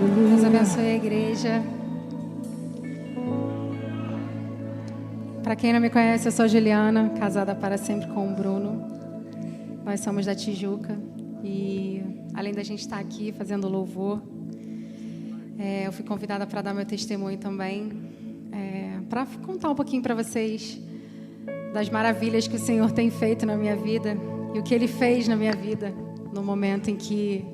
Deus abençoe a igreja. Para quem não me conhece, eu sou Juliana, casada para sempre com o Bruno. Nós somos da Tijuca e além da gente estar aqui fazendo louvor, eu fui convidada para dar meu testemunho também, para contar um pouquinho para vocês das maravilhas que o Senhor tem feito na minha vida e o que Ele fez na minha vida no momento em que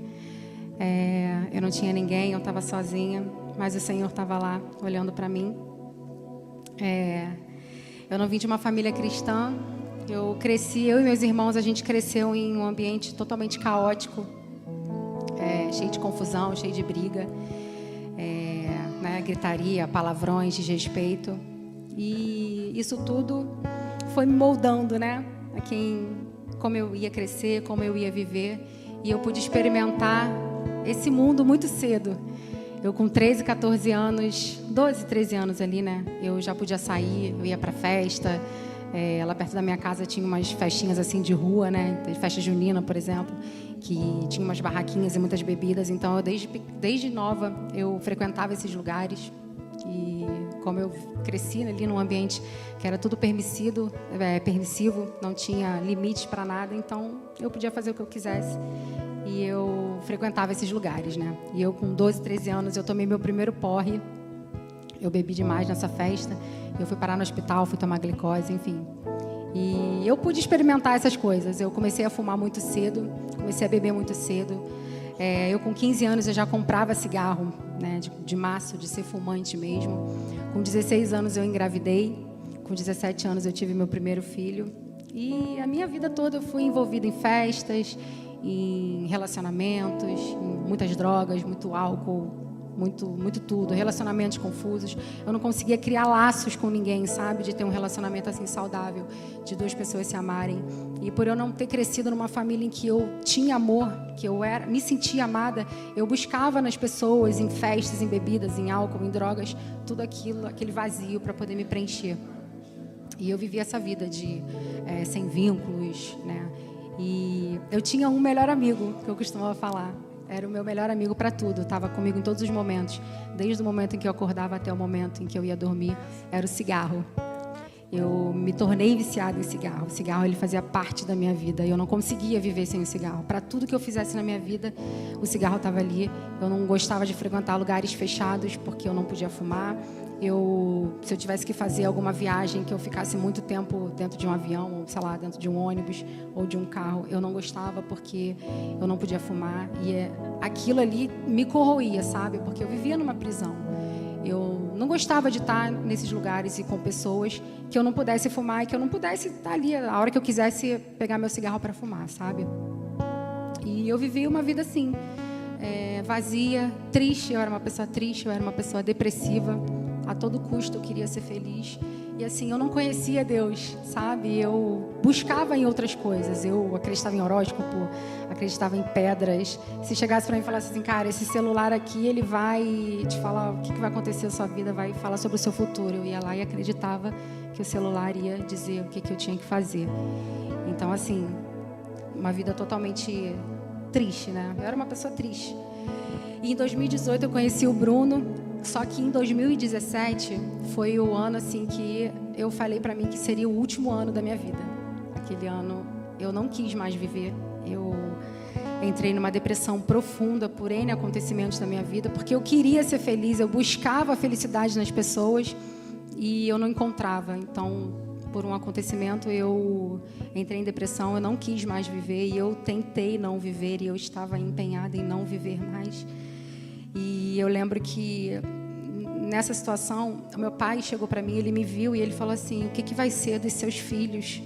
eu não tinha ninguém, eu estava sozinha, mas o Senhor estava lá olhando para mim. Eu não vim de uma família cristã. Eu cresci, eu e meus irmãos, a gente cresceu em um ambiente totalmente caótico, cheio de confusão, cheio de briga, gritaria, palavrões, desrespeito. E isso tudo foi me moldando, né? Como eu ia crescer, como eu ia viver. E eu pude experimentar esse mundo muito cedo. Eu com 13, 14 anos, 12, 13 anos ali, né? Eu já podia sair, eu ia pra festa. Lá perto da minha casa tinha umas festinhas assim de rua, né? Festa junina, por exemplo, que tinha umas barraquinhas e muitas bebidas. Então, eu, desde nova, eu frequentava esses lugares. E como eu cresci ali num ambiente que era tudo permissivo, não tinha limites para nada, então eu podia fazer o que eu quisesse. E eu frequentava esses lugares, né? E eu com 12, 13 anos, eu tomei meu primeiro porre. Eu bebi demais nessa festa. Eu fui parar no hospital, fui tomar glicose, enfim. E eu pude experimentar essas coisas. Eu comecei a fumar muito cedo, comecei a beber muito cedo. Eu com 15 anos eu já comprava cigarro, né? De maço, de ser fumante mesmo. Com 16 anos eu engravidei. Com 17 anos eu tive meu primeiro filho. E a minha vida toda eu fui envolvida em festas, em relacionamentos, em muitas drogas, muito álcool, muito tudo, relacionamentos confusos. Eu não conseguia criar laços com ninguém, sabe? De ter um relacionamento assim saudável, de duas pessoas se amarem. E por eu não ter crescido numa família em que eu tinha amor, que eu me sentia amada, eu buscava nas pessoas, em festas, em bebidas, em álcool, em drogas, tudo aquilo, aquele vazio para poder me preencher. E eu vivi essa vida sem vínculos, né? E eu tinha um melhor amigo, que eu costumava falar. Era o meu melhor amigo para tudo. Estava comigo em todos os momentos. Desde o momento em que eu acordava até o momento em que eu ia dormir. Era o cigarro. Eu me tornei viciada em cigarro. O cigarro, ele fazia parte da minha vida. E eu não conseguia viver sem o cigarro. Para tudo que eu fizesse na minha vida, o cigarro estava ali. Eu não gostava de frequentar lugares fechados, porque eu não podia fumar. Se eu tivesse que fazer alguma viagem que eu ficasse muito tempo dentro de um avião, ou sei lá, dentro de um ônibus ou de um carro, eu não gostava porque eu não podia fumar. E aquilo ali me corroía, sabe? Porque eu vivia numa prisão. Eu não gostava de estar nesses lugares e com pessoas que eu não pudesse fumar e que eu não pudesse estar ali a hora que eu quisesse pegar meu cigarro para fumar, sabe? E eu vivia uma vida assim, vazia, triste. Eu era uma pessoa triste, eu era uma pessoa depressiva. A todo custo eu queria ser feliz. E assim, eu não conhecia Deus, sabe? Eu buscava em outras coisas. Eu acreditava em horóscopo, acreditava em pedras. Se chegasse para mim e falasse assim, cara, esse celular aqui, ele vai te falar o que vai acontecer na sua vida, vai falar sobre o seu futuro. Eu ia lá e acreditava que o celular ia dizer o que eu tinha que fazer. Então, assim, uma vida totalmente triste, né? Eu era uma pessoa triste. E em 2018 eu conheci o Bruno. Só que em 2017 foi o ano assim que eu falei para mim que seria o último ano da minha vida. Aquele ano eu não quis mais viver. Eu entrei numa depressão profunda por N acontecimentos da minha vida, porque eu queria ser feliz, eu buscava a felicidade nas pessoas e eu não encontrava. Então, por um acontecimento, eu entrei em depressão, eu não quis mais viver e eu tentei não viver e eu estava empenhada em não viver mais. E eu lembro que nessa situação, o meu pai chegou para mim, ele me viu e ele falou assim, o que vai ser dos seus filhos?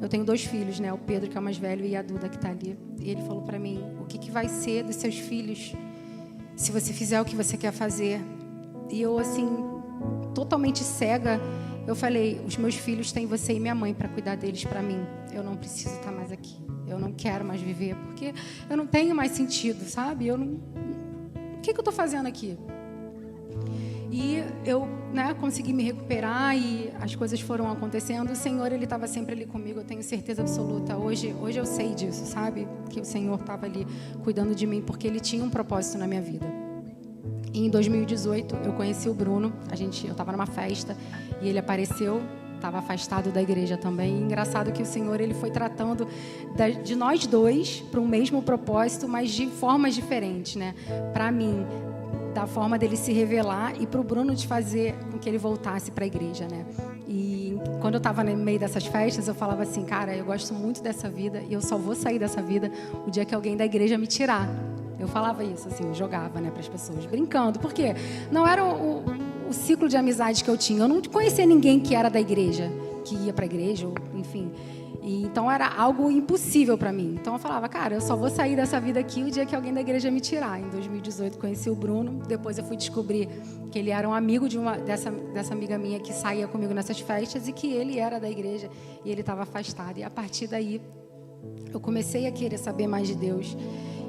Eu tenho 2 filhos, né? O Pedro, que é o mais velho, e a Duda, que está ali. E ele falou para mim, o que vai ser dos seus filhos se você fizer o que você quer fazer? E eu, assim, totalmente cega, eu falei, os meus filhos têm você e minha mãe para cuidar deles para mim. Eu não preciso estar mais aqui. Eu não quero mais viver, porque eu não tenho mais sentido, sabe? O que eu estou fazendo aqui? E eu, consegui me recuperar e as coisas foram acontecendo. O Senhor, Ele estava sempre ali comigo, eu tenho certeza absoluta. Hoje eu sei disso, sabe? Que o Senhor estava ali cuidando de mim, porque Ele tinha um propósito na minha vida. E em 2018 eu conheci o Bruno. Eu estava numa festa e ele apareceu. Estava afastado da igreja também. E engraçado que o Senhor ele foi tratando de nós dois para um mesmo propósito, mas de formas diferentes, né? Para mim, da forma dele se revelar, e para o Bruno de fazer com que ele voltasse para a igreja, né? E quando eu estava no meio dessas festas, eu falava assim, cara, eu gosto muito dessa vida e eu só vou sair dessa vida o dia que alguém da igreja me tirar. Eu falava isso, assim, jogava, né, para as pessoas, brincando. Por quê? Não era o ciclo de amizade que eu tinha. Eu não conhecia ninguém que era da igreja, que ia para a igreja, ou, enfim. E, então era algo impossível para mim. Então eu falava, cara, eu só vou sair dessa vida aqui o dia que alguém da igreja me tirar. Em 2018 conheci o Bruno. Depois eu fui descobrir que ele era um amigo dessa amiga minha que saía comigo nessas festas e que ele era da igreja e ele estava afastado. E a partir daí eu comecei a querer saber mais de Deus.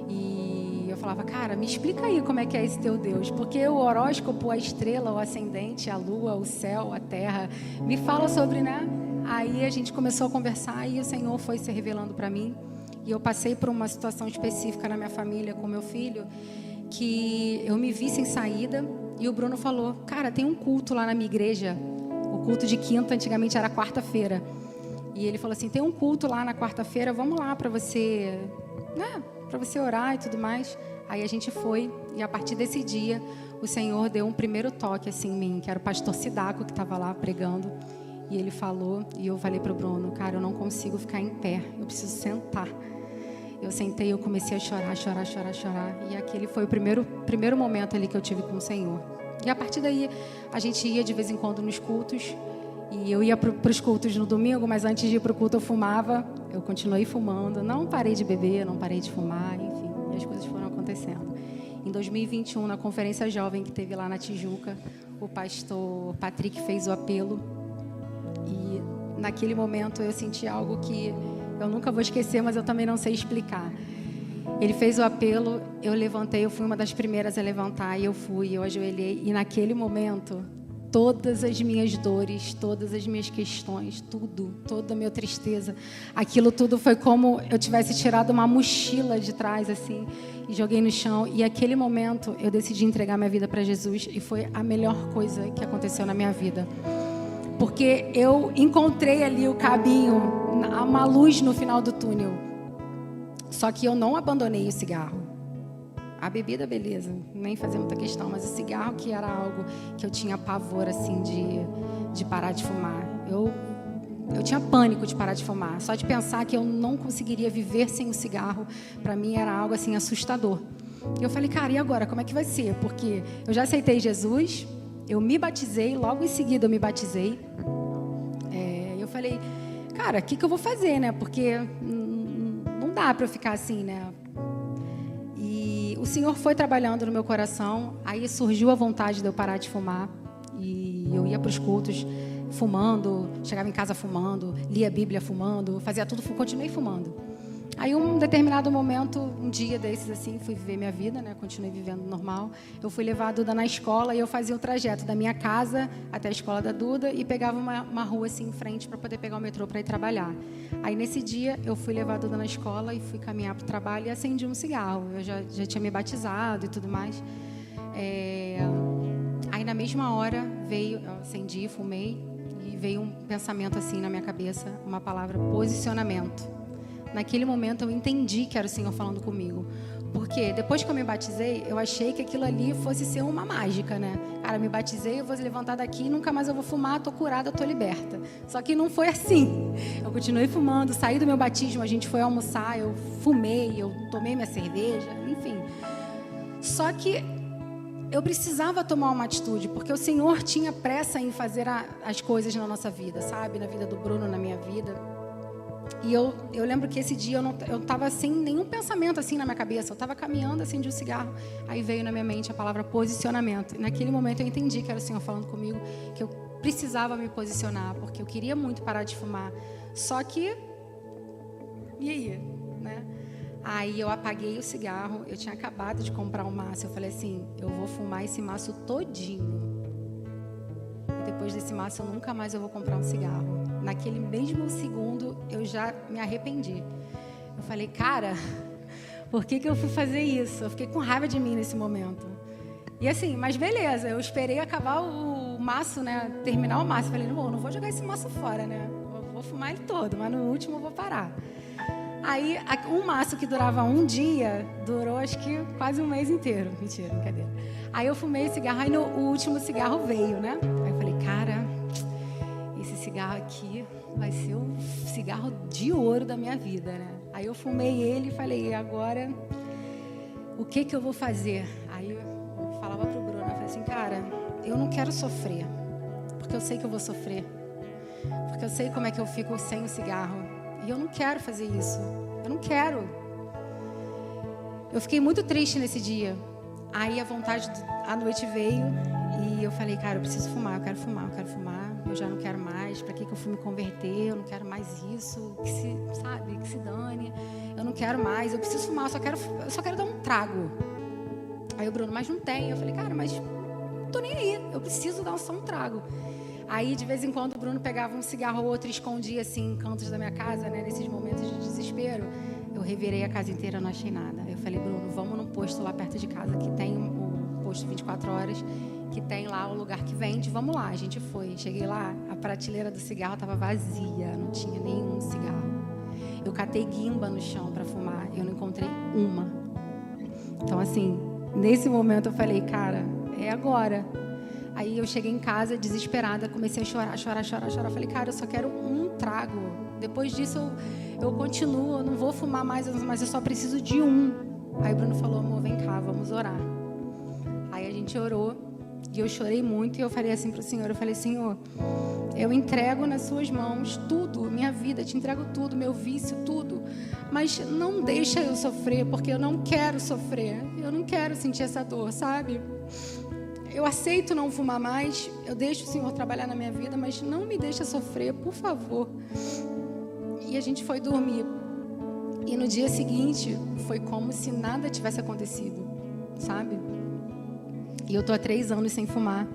E eu falava, cara, me explica aí como é que é esse teu Deus. Porque o horóscopo, a estrela, o ascendente, a lua, o céu, a terra, me fala sobre, né? Aí a gente começou a conversar e o Senhor foi se revelando para mim. E eu passei por uma situação específica na minha família com meu filho, que eu me vi sem saída. E o Bruno falou, cara, tem um culto lá na minha igreja. O culto de quinta, antigamente era quarta-feira. E ele falou assim, tem um culto lá na quarta-feira, vamos lá para você, né, para você orar e tudo mais. Aí a gente foi, e a partir desse dia, o Senhor deu um primeiro toque assim em mim, que era o pastor Sidaco que estava lá pregando. E ele falou, e eu falei para o Bruno, cara, eu não consigo ficar em pé, eu preciso sentar. Eu sentei, eu comecei a chorar. E aquele foi o primeiro momento ali que eu tive com o Senhor. E a partir daí, a gente ia de vez em quando nos cultos. E eu ia para os cultos no domingo, mas antes de ir para o culto eu fumava. Eu continuei fumando, não parei de beber, não parei de fumar, enfim. E as coisas foram acontecendo. Em 2021, na conferência jovem que teve lá na Tijuca, o pastor Patrick fez o apelo. E naquele momento eu senti algo que eu nunca vou esquecer, mas eu também não sei explicar. Ele fez o apelo, eu levantei, eu fui uma das primeiras a levantar, e eu ajoelhei. E naquele momento, todas as minhas dores, todas as minhas questões, tudo, toda a minha tristeza, aquilo tudo foi como eu tivesse tirado uma mochila de trás, assim, e joguei no chão. E naquele momento, eu decidi entregar minha vida para Jesus, e foi a melhor coisa que aconteceu na minha vida. Porque eu encontrei ali o caminho, uma luz no final do túnel. Só que eu não abandonei o cigarro. A bebida, beleza, nem fazer muita questão. Mas o cigarro, que era algo que eu tinha pavor, assim, de parar de fumar. Eu tinha pânico de parar de fumar. Só de pensar que eu não conseguiria viver sem o cigarro, para mim era algo, assim, assustador. E eu falei, cara, e agora? Como é que vai ser? Porque eu já aceitei Jesus... Eu me batizei, logo em seguida eu me batizei. Eu falei, cara, o que eu vou fazer, né? Porque não dá para eu ficar assim, né? E o Senhor foi trabalhando no meu coração. Aí surgiu a vontade de eu parar de fumar. E eu ia para os cultos fumando, chegava em casa fumando, lia a Bíblia fumando, fazia tudo, continuei fumando. Aí, um determinado momento, um dia desses, assim, fui viver minha vida, né? Continuei vivendo normal. Eu fui levar a Duda na escola e eu fazia o trajeto da minha casa até a escola da Duda e pegava uma rua, assim, em frente para poder pegar o metrô para ir trabalhar. Aí, nesse dia, eu fui levar a Duda na escola e fui caminhar para o trabalho e acendi um cigarro. Eu já tinha me batizado e tudo mais. Aí, na mesma hora, eu acendi, fumei e veio um pensamento, assim, na minha cabeça, uma palavra, posicionamento. Naquele momento eu entendi que era o Senhor falando comigo. Porque depois que eu me batizei, eu achei que aquilo ali fosse ser uma mágica, né? Cara, me batizei, eu vou levantar daqui e nunca mais eu vou fumar, tô curada, tô liberta. Só que não foi assim. Eu continuei fumando, saí do meu batismo, a gente foi almoçar, eu fumei, eu tomei minha cerveja, enfim. Só que eu precisava tomar uma atitude, porque o Senhor tinha pressa em fazer as coisas na nossa vida, sabe? Na vida do Bruno, na minha vida. E eu lembro que esse dia eu estava sem nenhum pensamento assim na minha cabeça. Eu estava caminhando, acendi um cigarro. Aí veio na minha mente a palavra posicionamento. E naquele momento eu entendi que era o Senhor falando comigo, que eu precisava me posicionar, porque eu queria muito parar de fumar. Só que... E aí? Né? Aí eu apaguei o cigarro. Eu tinha acabado de comprar um maço. Eu falei assim, eu vou fumar esse maço todinho. E depois desse maço eu nunca mais vou comprar um cigarro. Naquele mesmo segundo, eu já me arrependi. Eu falei, cara, por que eu fui fazer isso? Eu fiquei com raiva de mim nesse momento. E assim, mas beleza, eu esperei acabar o maço, né? Terminar o maço. Falei, não vou jogar esse maço fora, né? Vou fumar ele todo, mas no último eu vou parar. Aí, um maço que durava um dia, durou acho que quase um mês inteiro. Mentira, brincadeira. Aí eu fumei o cigarro, aí o último cigarro veio, né? Aí eu falei, cara, esse cigarro aqui vai ser o cigarro de ouro da minha vida, né? Aí eu fumei ele e falei, agora, o que eu vou fazer? Aí eu falava pro Bruno, eu falei assim, cara, eu não quero sofrer, porque eu sei que eu vou sofrer, porque eu sei como é que eu fico sem o cigarro, e eu não quero fazer isso, eu não quero. Eu fiquei muito triste nesse dia. Aí a vontade à noite veio e eu falei, cara, eu preciso fumar, eu quero fumar, eu já não quero mais, pra que eu fui me converter, eu não quero mais isso, que se dane, eu não quero mais, eu preciso fumar, eu só quero dar um trago. Aí o Bruno, mas não tem. Eu falei, cara, mas não tô nem aí, eu preciso dar só um trago. Aí de vez em quando o Bruno pegava um cigarro ou outro e escondia assim em cantos da minha casa, né, nesses momentos de desespero. Eu revirei a casa inteira, não achei nada. Eu falei, Bruno, vamos num posto lá perto de casa, que tem o posto 24 horas, que tem lá o lugar que vende, vamos lá. A gente foi, cheguei lá, a prateleira do cigarro estava vazia, não tinha nenhum cigarro. Eu catei guimba no chão para fumar, eu não encontrei uma. Então assim, nesse momento eu falei, cara, é agora. Aí eu cheguei em casa desesperada, comecei a chorar. Falei, cara, eu só quero um trago. Depois disso eu continuo, eu não vou fumar mais, mas eu só preciso de um. Aí o Bruno falou, amor, vem cá, vamos orar. Aí a gente orou e eu chorei muito e eu falei assim pro Senhor, eu falei, Senhor, eu entrego nas suas mãos tudo, minha vida, te entrego tudo, meu vício, tudo. Mas não deixa eu sofrer, porque eu não quero sofrer, eu não quero sentir essa dor, sabe? Eu aceito não fumar mais, eu deixo o Senhor trabalhar na minha vida, mas não me deixa sofrer, por favor. E a gente foi dormir. E no dia seguinte, foi como se nada tivesse acontecido, sabe? E eu tô há 3 anos sem fumar.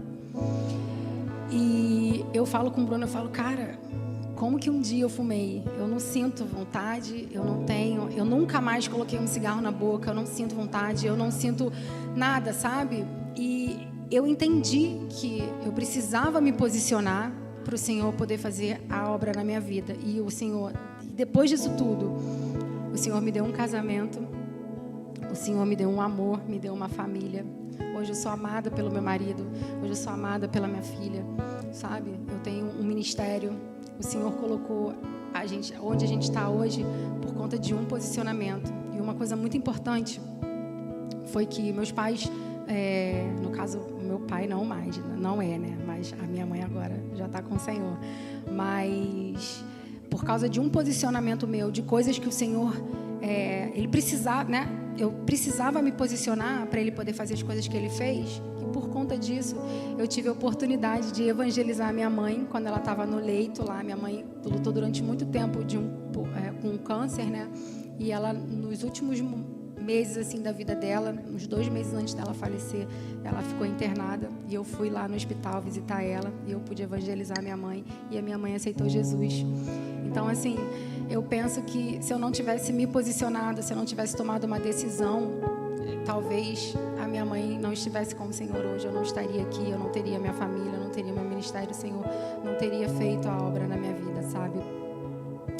E eu falo com o Bruno, eu falo, cara, como que um dia eu fumei? Eu não sinto vontade, eu nunca mais coloquei um cigarro na boca, eu não sinto vontade, eu não sinto nada, sabe? E eu entendi que eu precisava me posicionar para o Senhor poder fazer a obra na minha vida. E o Senhor, depois disso tudo, o Senhor me deu um casamento, o Senhor me deu um amor, me deu uma família. Hoje eu sou amada pelo meu marido, hoje eu sou amada pela minha filha, sabe? Eu tenho um ministério. O Senhor colocou a gente onde a gente está hoje por conta de um posicionamento. E uma coisa muito importante foi que meus pais, no caso, meu pai não mais, não é, né? Mas a minha mãe agora já está com o Senhor. Mas por causa de um posicionamento meu, de coisas que o Senhor, ele precisava, né? Eu precisava me posicionar para ele poder fazer as coisas que ele fez. E por conta disso, eu tive a oportunidade de evangelizar a minha mãe quando ela estava no leito lá. Minha mãe lutou durante muito tempo com um câncer, né? E ela, nos últimos meses assim da vida dela, uns 2 meses antes dela falecer, ela ficou internada e eu fui lá no hospital visitar ela e eu pude evangelizar a minha mãe e a minha mãe aceitou Jesus. Então assim, eu penso que se eu não tivesse me posicionado, se eu não tivesse tomado uma decisão, talvez a minha mãe não estivesse com o Senhor hoje, eu não estaria aqui, eu não teria minha família, eu não teria meu ministério, o Senhor não teria feito a obra na minha vida, sabe?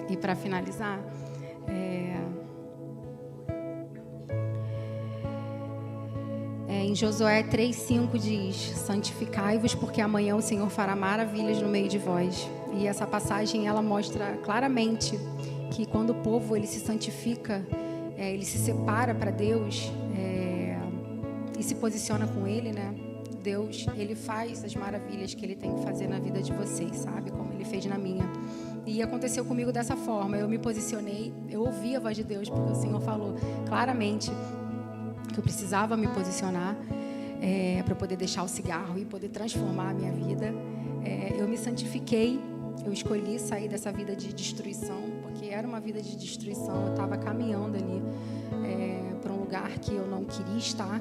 E para finalizar, em Josué 3:5 diz: santificai-vos, porque amanhã o Senhor fará maravilhas no meio de vós. E essa passagem ela mostra claramente que quando o povo ele se santifica, ele se separa para Deus e se posiciona com Ele, né? Deus, Ele faz as maravilhas que Ele tem que fazer na vida de vocês, sabe? Como Ele fez na minha. E aconteceu comigo dessa forma. Eu me posicionei, eu ouvi a voz de Deus, porque o Senhor falou claramente que eu precisava me posicionar para poder deixar o cigarro e poder transformar a minha vida. Eu me santifiquei, eu escolhi sair dessa vida de destruição, porque era uma vida de destruição. Eu estava caminhando ali para um lugar que eu não queria estar,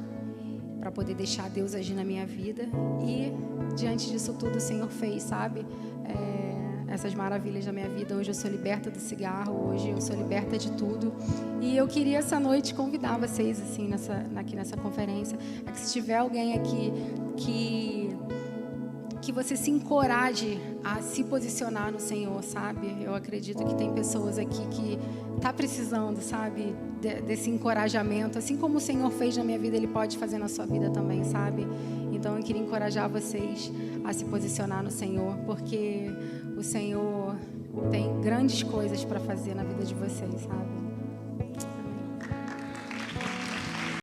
para poder deixar Deus agir na minha vida. E diante disso tudo o Senhor fez, sabe? essas maravilhas da minha vida. Hoje eu sou liberta do cigarro, hoje eu sou liberta de tudo. E eu queria essa noite convidar vocês assim aqui nessa conferência, a que se tiver alguém aqui que você se encoraje a se posicionar no Senhor, sabe? Eu acredito que tem pessoas aqui que tá precisando, sabe, desse encorajamento, assim como o Senhor fez na minha vida, Ele pode fazer na sua vida também, sabe? Então eu queria encorajar vocês a se posicionar no Senhor, porque o Senhor tem grandes coisas para fazer na vida de vocês, sabe?